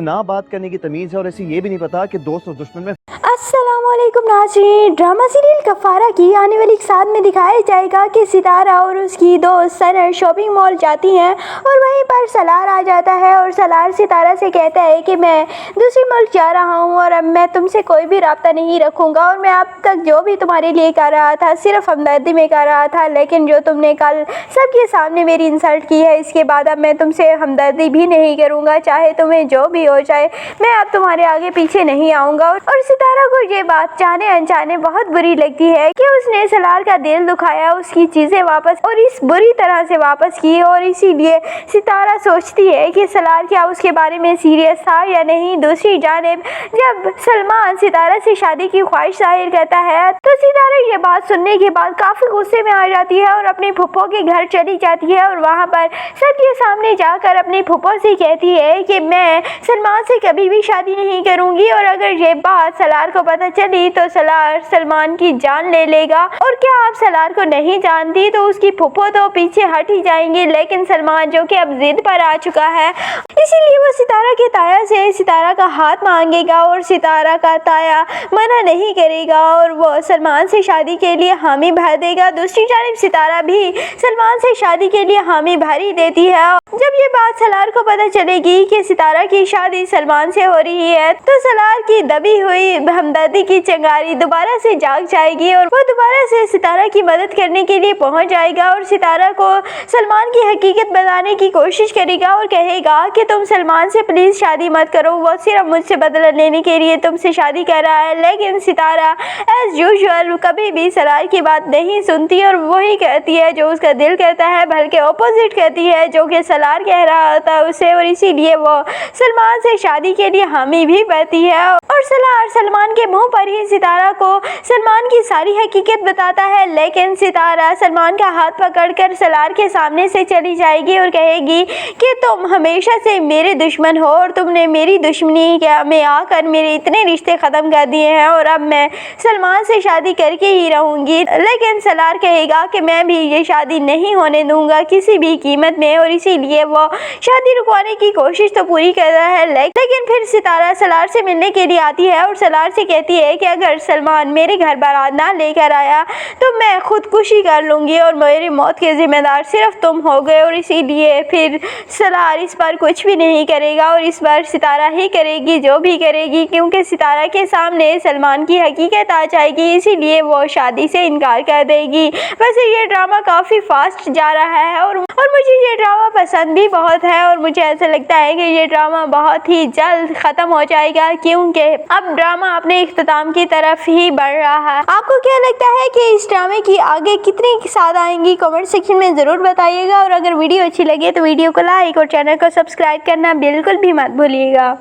ना बात करने की तमीज़ है और ऐसे ये भी नहीं पता कि दोस्त और दुश्मन में। अस्सलामुअलैकुम नाज़रीन, ड्रामा सीरियल कफ़ारा की आने वाली साथ में दिखाया जाएगा कि सितारा और उसकी दोस्त सना शॉपिंग मॉल जाती हैं और वहीं पर सलार आ जाता है और सलार सितारा से कहता है कि मैं दूसरी मुल्क जा रहा हूं और अब मैं तुमसे कोई भी रब्ता नहीं रखूंगा और मैं अब तक जो भी तुम्हारे लिए कर रहा था सिर्फ हमदर्दी में कर रहा था, लेकिन जो तुमने कल सबके सामने मेरी इंसल्ट की है इसके बाद अब मैं तुमसे हमदर्दी भी नहीं करूँगा, चाहे तुम्हें जो भी हो जाए मैं अब तुम्हारे आगे पीछे नहीं आऊँगा। और सितारा को ये बात जाने अनजाने बहुत बुरी लगती है कि उसने सलार का दिल दुखाया, उसकी चीज़ें वापस और इस बुरी तरह से वापस की, और इसीलिए सितारा सोचती है कि सलार क्या उसके बारे में सीरियस था या नहीं। दूसरी जानिब जब सलमान सितारा से शादी की ख्वाहिश जाहिर करता है तो सितारा ये बात सुनने के बाद काफ़ी गुस्से में आ जाती है और अपने फुप्पो के घर चली जाती है और वहाँ पर सबके सामने जाकर अपने फुप्पो से कहती है कि मैं सलमान से कभी भी शादी नहीं करूँगी और अगर ये बात सलार को पता चली तो सलार सलमान की जान ले लेगा। और क्या आप सलार को नहीं जानती तो उसकी फुप्पो तो पीछे हट ही जाएंगी, लेकिन सलमान जो कि अब जिद पर आ चुका है इसीलिए वो सितारा के ताया से सितारा का हाथ मांगेगा और सितारा का ताया मना नहीं करेगा और वो सलमान से शादी के लिए हामी भर देगा। दूसरी जानिब सितारा भी सलमान से शादी के लिए हामी भर ही देती है। जब ये बात सलार को पता चलेगी कि सितारा की शादी सलमान से हो रही है तो सलार की दबी हुई हमदर्दी की चिंगारी दोबारा से जाग जाएगी और वो दोबारा से सितारा की मदद करने के लिए पहुंच जाएगा और सितारा को सलमान की हकीकत बताने की कोशिश करेगा और कहेगा कि तुम सलमान से प्लीज शादी मत करो, वो सिर्फ मुझसे बदला लेने के लिए तुमसे शादी कर रहा है। लेकिन सितारा एज यूजुअल कभी भी सलार की बात नहीं सुनती और वही कहती है जो उसका दिल कहता है, बल्कि ऑपोजिट कहती है जो कि सलार कह रहा था उसे, और इसीलिए वो सलमान से शादी के लिए हामी भी भरती है। और सलार सलमान के मुंह पर ही सितारा को सलमान की सारी हकीकत बताता है, लेकिन सितारा सलमान का हाथ पकड़कर सलार के सामने से चली जाएगी और कहेगी कि तुम हमेशा से मेरे दुश्मन हो और तुमने मेरी दुश्मनी में आकर मेरे इतने रिश्ते ख़त्म कर दिए हैं और अब मैं सलमान से शादी करके ही रहूँगी। लेकिन सलार कहेगा कि मैं भी ये शादी नहीं होने दूँगा किसी भी कीमत में, और इसीलिए वो शादी रुकवाने की कोशिश तो पूरी कर रहा है। लेकिन फिर सितारा सलार से मिलने के लिए आती है और सलार से कहती है कि अगर सलमान मेरे घर बारात ना लेकर आया तो मैं खुदकुशी कर लूँगी और मेरी मौत के ज़िम्मेदार सिर्फ तुम हो गए, और इसीलिए फिर सलार इस बार कुछ भी नहीं करेगा और इस बार सितारा ही करेगी जो भी करेगी, क्योंकि सितारा के सामने सलमान की हकीकत आ जाएगी, इसीलिए वो शादी से इनकार कर देगी। वैसे ये ड्रामा काफ़ी फास्ट जा रहा है और मुझे ये ड्रामा पसंद भी बहुत है और मुझे ऐसा लगता है कि ये ड्रामा बहुत ही जल्द ख़त्म हो जाएगा, क्योंकि अब ड्रामा अपने इख्तिताम की तरफ ही बढ़ रहा है। आपको क्या लगता है कि इस ड्रामे की आगे कितनी साथ आएंगी? कमेंट सेक्शन में ज़रूर बताइएगा और अगर वीडियो अच्छी लगे तो वीडियो को लाइक और चैनल को सब्सक्राइब करना बिल्कुल भी मत भूलिएगा।